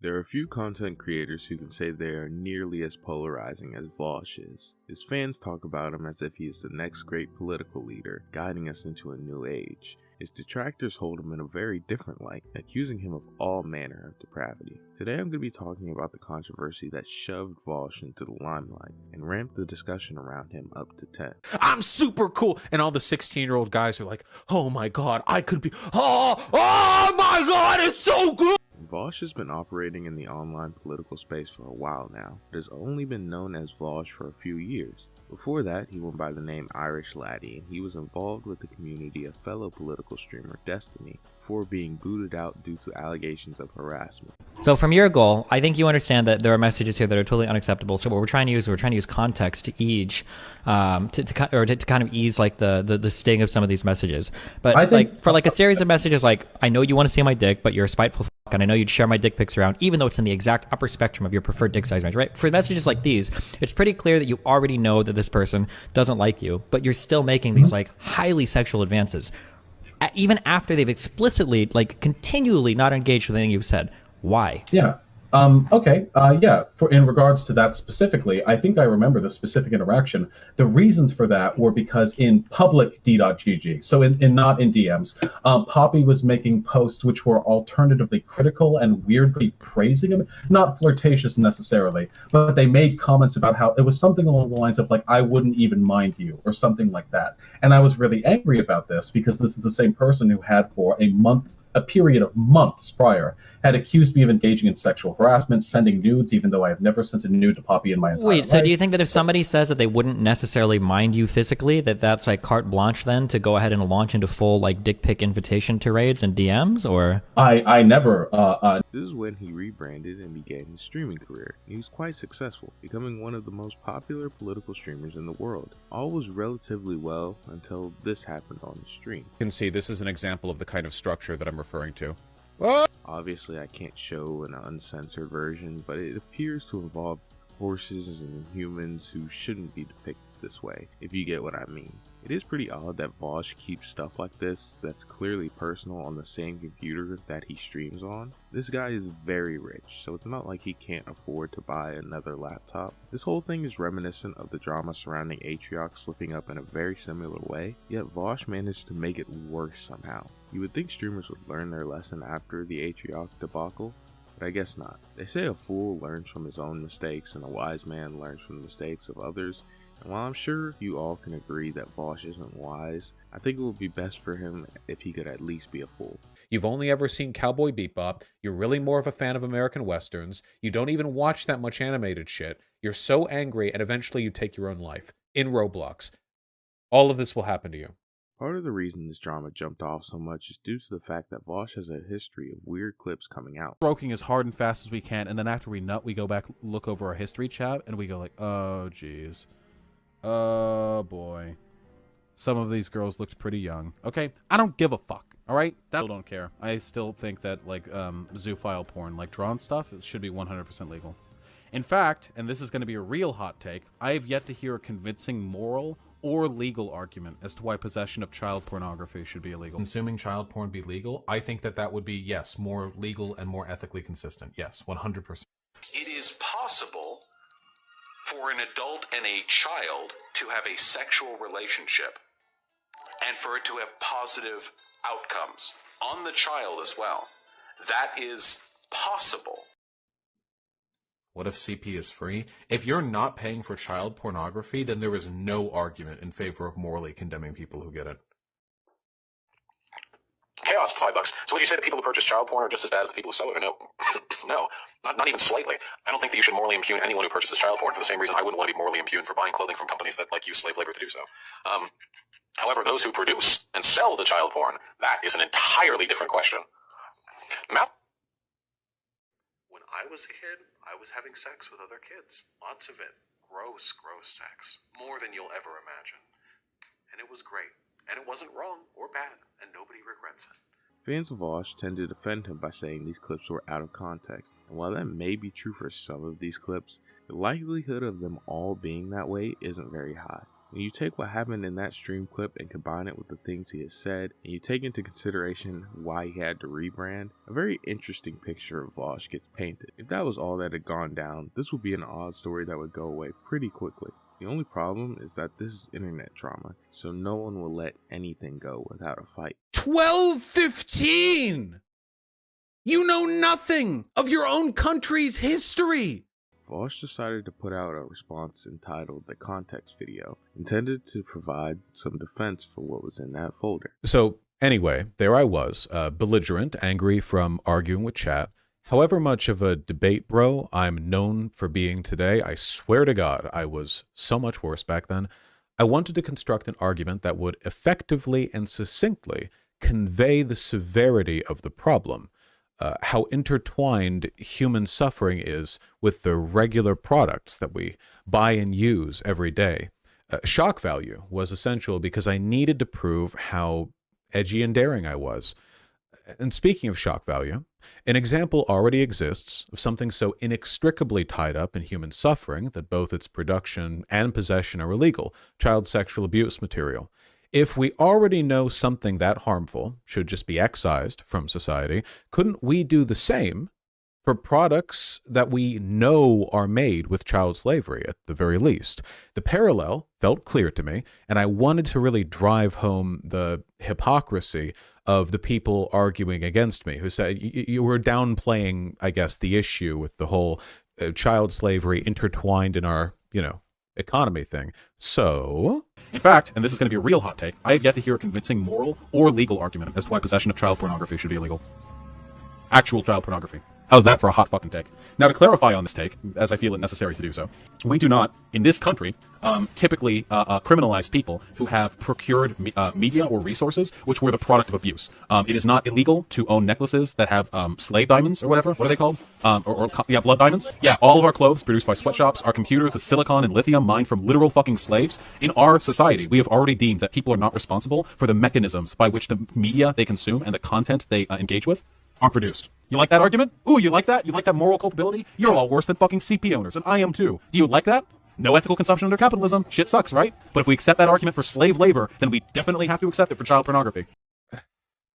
There are few content creators who can say they are nearly as polarizing as Vaush is. His fans talk about him as if he is the next great political leader, guiding us into a new age. His detractors hold him in a very different light, accusing him of all manner of depravity. Today I'm going to be talking about the controversy that shoved Vaush into the limelight and ramped the discussion around him up to 10. I'm super cool. And all the 16-year-old guys are like, oh my god, I could be, oh my god, it's so good. Vaush has been operating in the online political space for a while now, but has only been known as Vaush for a few years. Before that, he went by the name Irish Laddie, and he was involved with the community of fellow political streamer Destiny before being booted out due to allegations of harassment. So from your goal, I think you understand that there are messages here that are totally unacceptable. So what we're trying to use context to ease, to kind of ease like the sting of some of these messages. But like for like a series of messages, like I know you want to see my dick, but you're a spiteful fuck, and I know you'd share my dick pics around, even though it's in the exact upper spectrum of your preferred dick size range, right? For messages like these, it's pretty clear that you already know that this person doesn't like you, but you're still making these like highly sexual advances, even after they've explicitly, like continually not engaged with anything you've said. Why? Yeah. Okay. Yeah. In regards to that specifically, I think I remember the specific interaction. The reasons for that were because in public d.gg, so in not in DMs, Poppy was making posts which were alternatively critical and weirdly praising him, not flirtatious necessarily, but they made comments about how it was something along the lines of like, I wouldn't even mind you, or something like that. And I was really angry about this because this is the same person who had for a period of months prior, had accused me of engaging in sexual harassment, sending nudes, even though I have never sent a nude to Poppy in my entire life. Wait, so do you think that if somebody says that they wouldn't necessarily mind you physically, that's like carte blanche then to go ahead and launch into full like dick pic invitation tirades and DMs, or? I never. This is when he rebranded and began his streaming career. He was quite successful, becoming one of the most popular political streamers in the world. All was relatively well until this happened on the stream. You can see this is an example of the kind of structure that I'm referring to. Obviously I can't show an uncensored version, but it appears to involve horses and humans who shouldn't be depicted this way, if you get what I mean. It is pretty odd that Vaush keeps stuff like this that's clearly personal on the same computer that he streams on. This guy is very rich, so it's not like he can't afford to buy another laptop. This whole thing is reminiscent of the drama surrounding Atrioc slipping up in a very similar way, yet Vaush managed to make it worse somehow. You would think streamers would learn their lesson after the Atrioc debacle, but I guess not. They say a fool learns from his own mistakes and a wise man learns from the mistakes of others. And while I'm sure you all can agree that Vaush isn't wise, I think it would be best for him if he could at least be a fool. You've only ever seen Cowboy Bebop, you're really more of a fan of American Westerns, you don't even watch that much animated shit, you're so angry and eventually you take your own life. In Roblox. All of this will happen to you. Part of the reason this drama jumped off so much is due to the fact that Vaush has a history of weird clips coming out. Stroking as hard and fast as we can, and then after we nut, we go back, look over our history chat, and we go like, oh jeez. Oh boy. Some of these girls looked pretty young. Okay, I don't give a fuck, alright? I still don't care. I still think that, like, zoophile porn, like drawn stuff, it should be 100% legal. In fact, and this is going to be a real hot take, I have yet to hear a convincing moral or legal argument as to why possession of child pornography should be illegal. Consuming child porn be legal? I think that would be, yes, more legal and more ethically consistent. Yes, 100%. It is possible for an adult and a child to have a sexual relationship and for it to have positive outcomes on the child as well. That is possible. What if CP is free? If you're not paying for child pornography, then there is no argument in favor of morally condemning people who get it. Chaos, $5. So would you say that people who purchase child porn are just as bad as the people who sell it, or no? No, not even slightly. I don't think that you should morally impugn anyone who purchases child porn for the same reason I wouldn't want to be morally impugned for buying clothing from companies that use slave labor to do so. However, those who produce and sell the child porn, that is an entirely different question. When I was a kid, I was having sex with other kids. Lots of it. Gross, gross sex. More than you'll ever imagine. And it was great. And it wasn't wrong or bad, and nobody regrets it. Fans of Vaush tend to defend him by saying these clips were out of context, and while that may be true for some of these clips, the likelihood of them all being that way isn't very high. When you take what happened in that stream clip and combine it with the things he has said, and you take into consideration why he had to rebrand, a very interesting picture of Vaush gets painted. If that was all that had gone down, this would be an odd story that would go away pretty quickly. The only problem is that this is internet drama, so no one will let anything go without a fight. 1215! You know nothing of your own country's history! Vaush decided to put out a response entitled The Context Video, intended to provide some defense for what was in that folder. So anyway, there I was, belligerent, angry from arguing with chat. However much of a debate bro I'm known for being today, I swear to God, I was so much worse back then. I wanted to construct an argument that would effectively and succinctly convey the severity of the problem. How intertwined human suffering is with the regular products that we buy and use every day. Shock value was essential because I needed to prove how edgy and daring I was. And speaking of shock value, an example already exists of something so inextricably tied up in human suffering that both its production and possession are illegal: child sexual abuse material. If we already know something that harmful should just be excised from society, couldn't we do the same for products that we know are made with child slavery, at the very least? The parallel felt clear to me, and I wanted to really drive home the hypocrisy of the people arguing against me, who said you were downplaying, I guess, the issue with the whole child slavery intertwined in our, economy thing. So... In fact, and this is going to be a real hot take, I have yet to hear a convincing moral or legal argument as to why possession of child pornography should be illegal. Actual child pornography. How's that for a hot fucking take? Now, to clarify on this take, as I feel it necessary to do so, we do not, in this country, typically criminalize people who have procured media or resources which were the product of abuse. It is not illegal to own necklaces that have slave diamonds or whatever. What are they called? Blood diamonds? Yeah, all of our clothes produced by sweatshops, our computers with silicon and lithium mined from literal fucking slaves. In our society, we have already deemed that people are not responsible for the mechanisms by which the media they consume and the content they engage with are produced. You like that argument? Ooh, you like that? You like that moral culpability? You're all worse than fucking CP owners, and I am too. Do you like that? No ethical consumption under capitalism. Shit sucks, right? But if we accept that argument for slave labor, then we definitely have to accept it for child pornography.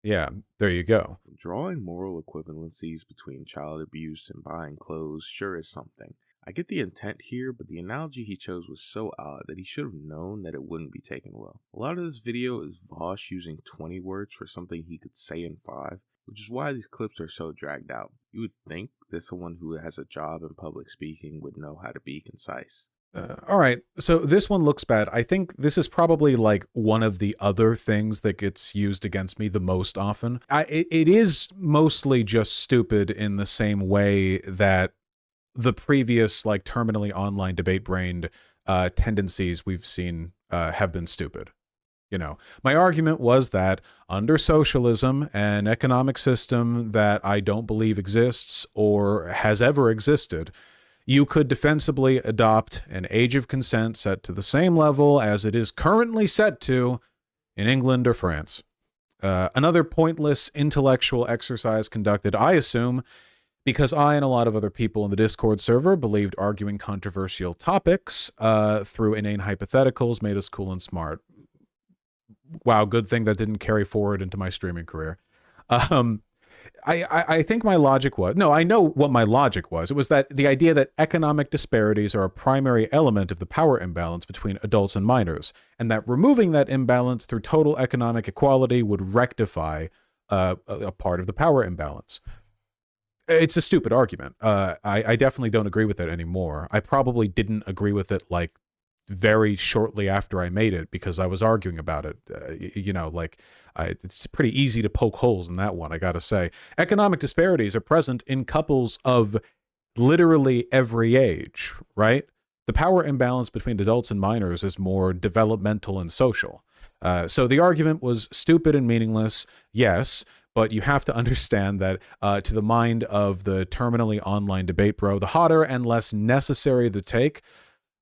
Yeah, there you go. Drawing moral equivalencies between child abuse and buying clothes sure is something. I get the intent here, but the analogy he chose was so odd that he should have known that it wouldn't be taken well. A lot of this video is Vaush using 20 words for something he could say in 5. Which is why these clips are so dragged out. You would think that someone who has a job in public speaking would know how to be concise. All right, so this one looks bad. I think this is probably like one of the other things that gets used against me the most often. It is mostly just stupid in the same way that the previous like terminally online debate-brained tendencies we've seen have been stupid. My argument was that under socialism, an economic system that I don't believe exists or has ever existed, you could defensibly adopt an age of consent set to the same level as it is currently set to in England or France. Another pointless intellectual exercise conducted, I assume, because I and a lot of other people in the Discord server believed arguing controversial topics through inane hypotheticals made us cool and smart. Wow, good thing that didn't carry forward into my streaming career. I think my logic was... No, I know what my logic was. It was that the idea that economic disparities are a primary element of the power imbalance between adults and minors, and that removing that imbalance through total economic equality would rectify a part of the power imbalance. It's a stupid argument. I definitely don't agree with it anymore. I probably didn't agree with it, like, very shortly after I made it because I was arguing about it. It's pretty easy to poke holes in that one, I gotta say. Economic disparities are present in couples of literally every age, right? The power imbalance between adults and minors is more developmental and social. So the argument was stupid and meaningless, yes, but you have to understand that to the mind of the terminally online debate bro, the hotter and less necessary the take,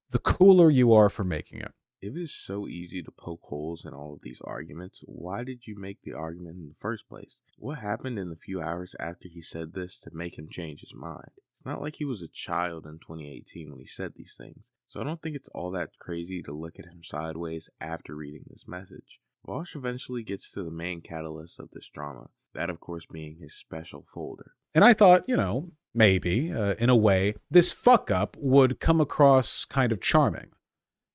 the cooler you are for making it. If it is so easy to poke holes in all of these arguments, why did you make the argument in the first place? What happened in the few hours after he said this to make him change his mind? It's not like he was a child in 2018 when he said these things, so I don't think it's all that crazy to look at him sideways after reading this message. Vaush eventually gets to the main catalyst of this drama, that of course being his special folder. And I thought, maybe, in a way, this fuck-up would come across kind of charming.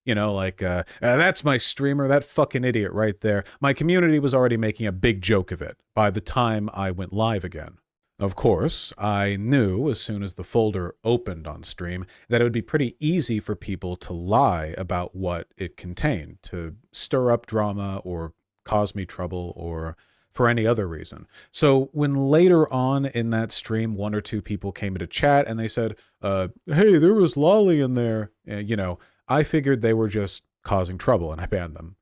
That's my streamer, that fucking idiot right there. My community was already making a big joke of it by the time I went live again. Of course, I knew as soon as the folder opened on stream that it would be pretty easy for people to lie about what it contained, to stir up drama or cause me trouble or for any other reason. So when later on in that stream, one or two people came into chat and they said, hey, there was lolly in there, I figured they were just causing trouble and I banned them.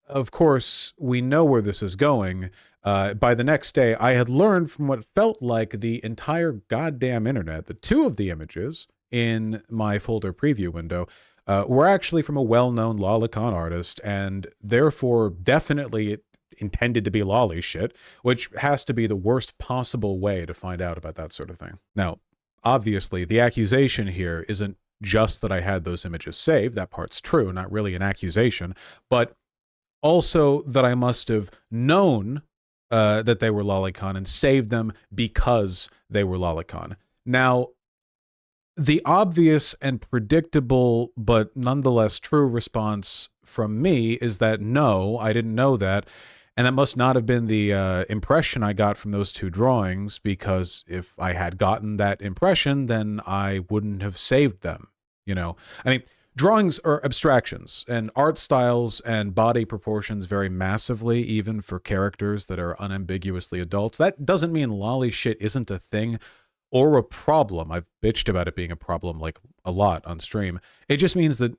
Of course, we know where this is going. By the next day, I had learned from what felt like the entire goddamn internet that two of the images in my folder preview window were actually from a well-known lolicon artist, and therefore definitely intended to be lolly shit, which has to be the worst possible way to find out about that sort of thing. Now, obviously, the accusation here isn't just that I had those images saved. That part's true, not really an accusation, but also that I must have known that they were lolicon and saved them because they were lolicon. Now, the obvious and predictable but nonetheless true response from me is that no, I didn't know that, and that must not have been the impression I got from those two drawings, because if I had gotten that impression, then I wouldn't have saved them. Drawings are abstractions, and art styles and body proportions vary massively, even for characters that are unambiguously adults. That doesn't mean lolly shit isn't a thing or a problem. I've bitched about it being a problem like a lot on stream. It just means that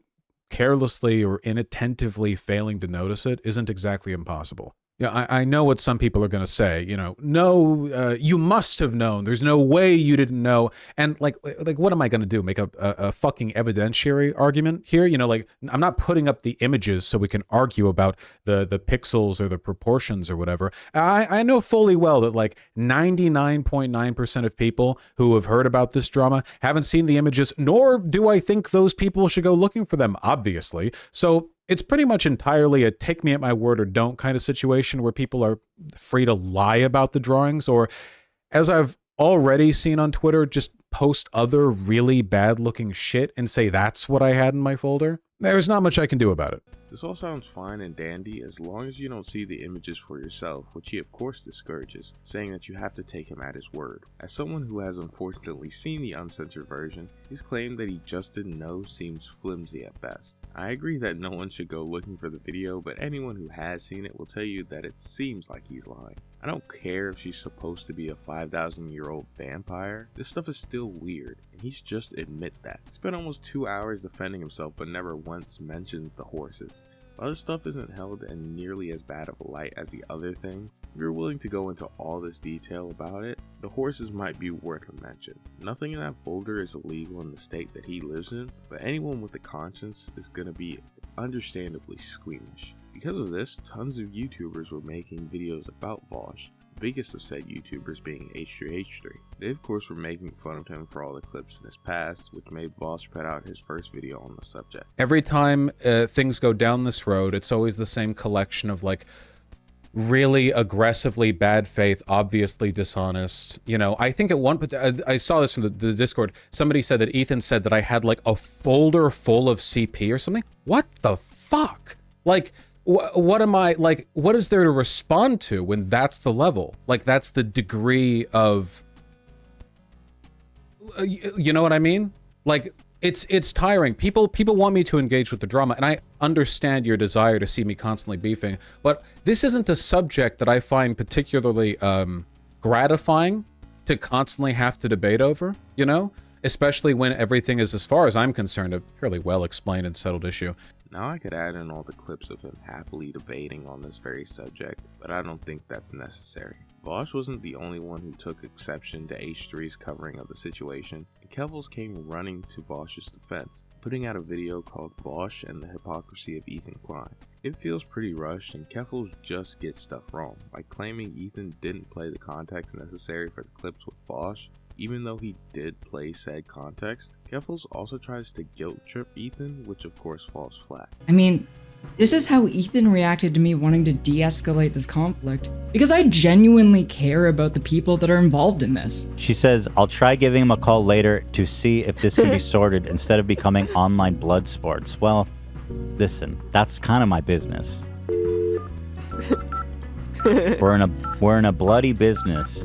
carelessly or inattentively failing to notice it isn't exactly impossible. Yeah, I know what some people are going to say, no, you must have known. There's no way you didn't know. And like what am I going to do? Make a fucking evidentiary argument here? I'm not putting up the images so we can argue about the pixels or the proportions or whatever. I know fully well that like 99.9% of people who have heard about this drama haven't seen the images, nor do I think those people should go looking for them, obviously. So it's pretty much entirely a take me at my word or don't kind of situation where people are free to lie about the drawings, or, as I've already seen on Twitter, just post other really bad looking shit and say that's what I had in my folder. There's not much I can do about it. This all sounds fine and dandy as long as you don't see the images for yourself, which he of course discourages, saying that you have to take him at his word. As someone who has unfortunately seen the uncensored version, his claim that he just didn't know seems flimsy at best. I agree that no one should go looking for the video, but anyone who has seen it will tell you that it seems like he's lying. I don't care if she's supposed to be a 5,000-year-old vampire, this stuff is still weird, and he's just admit that. He spent almost 2 hours defending himself but never once mentions the horses. While this stuff isn't held in nearly as bad of a light as the other things, if you're willing to go into all this detail about it, the horses might be worth a mention. Nothing in that folder is illegal in the state that he lives in, but anyone with a conscience is going to be understandably squeamish. Because of this, tons of YouTubers were making videos about Vaush, the biggest of said YouTubers being H3H3. They of course were making fun of him for all the clips in his past, which made Vaush put out his first video on the subject. Every time things go down this road, it's always the same collection of like really aggressively bad faith, obviously dishonest. I think at one point, I saw this from the Discord, somebody said that Ethan said that I had like a folder full of CP or something. What the fuck? Like, what am I, like, what is there to respond to when that's the level? Like, that's the degree of, you know what I mean? Like, it's tiring. People want me to engage with the drama, and I understand your desire to see me constantly beefing, but this isn't a subject that I find particularly gratifying to constantly have to debate over, especially when everything is, as far as I'm concerned, a fairly well explained and settled issue. Now I could add in all the clips of him happily debating on this very subject, but I don't think that's necessary. Vaush wasn't the only one who took exception to H3's covering of the situation, and Kevels came running to Vaush's defense, putting out a video called Vaush and the Hypocrisy of Ethan Klein. It feels pretty rushed, and Kevels just gets stuff wrong, by claiming Ethan didn't play the context necessary for the clips with Vaush. Even though he did play said context, Keffels also tries to guilt trip Ethan, which of course falls flat. I mean, this is how Ethan reacted to me wanting to de-escalate this conflict, because I genuinely care about the people that are involved in this. She says, I'll try giving him a call later to see if this can be sorted instead of becoming online blood sports. Well, listen, that's kind of my business. We're in a bloody business.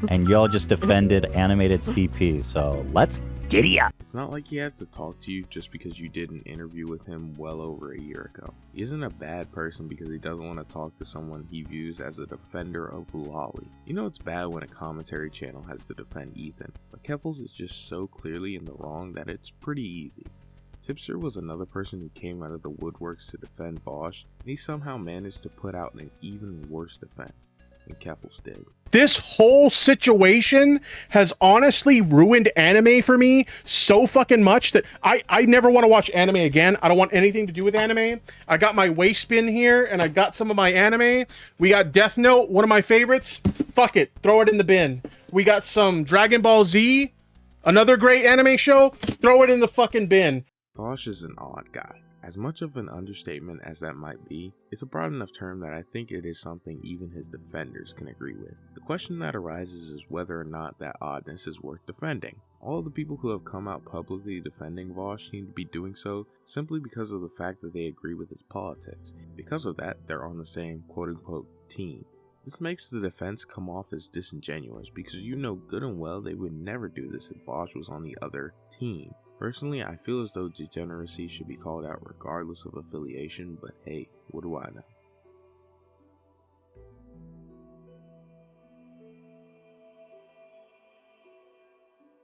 And y'all just defended animated CP, so let's giddy up. It's not like he has to talk to you just because you did an interview with him well over a year ago. He isn't a bad person because he doesn't want to talk to someone he views as a defender of Lolly. You know it's bad when a commentary channel has to defend Ethan, but Keffels is just so clearly in the wrong that it's pretty easy. Tipster was another person who came out of the woodworks to defend Vaush, and he somehow managed to put out an even worse defense than Keffels did. This whole situation has honestly ruined anime for me so fucking much that I never want to watch anime again. I don't want anything to do with anime. I got my waist bin here and I got some of my anime. We got Death Note, one of my favorites. Fuck it, throw it in the bin. We got some Dragon Ball Z, another great anime show. Throw it in the fucking bin. Vaush is an odd guy. As much of an understatement as that might be, it's a broad enough term that I think it is something even his defenders can agree with. The question that arises is whether or not that oddness is worth defending. All of the people who have come out publicly defending Vaush seem to be doing so simply because of the fact that they agree with his politics. Because of that, they're on the same quote-unquote team. This makes the defense come off as disingenuous because you know good and well they would never do this if Vaush was on the other team. Personally, I feel as though degeneracy should be called out regardless of affiliation, but hey, what do I know?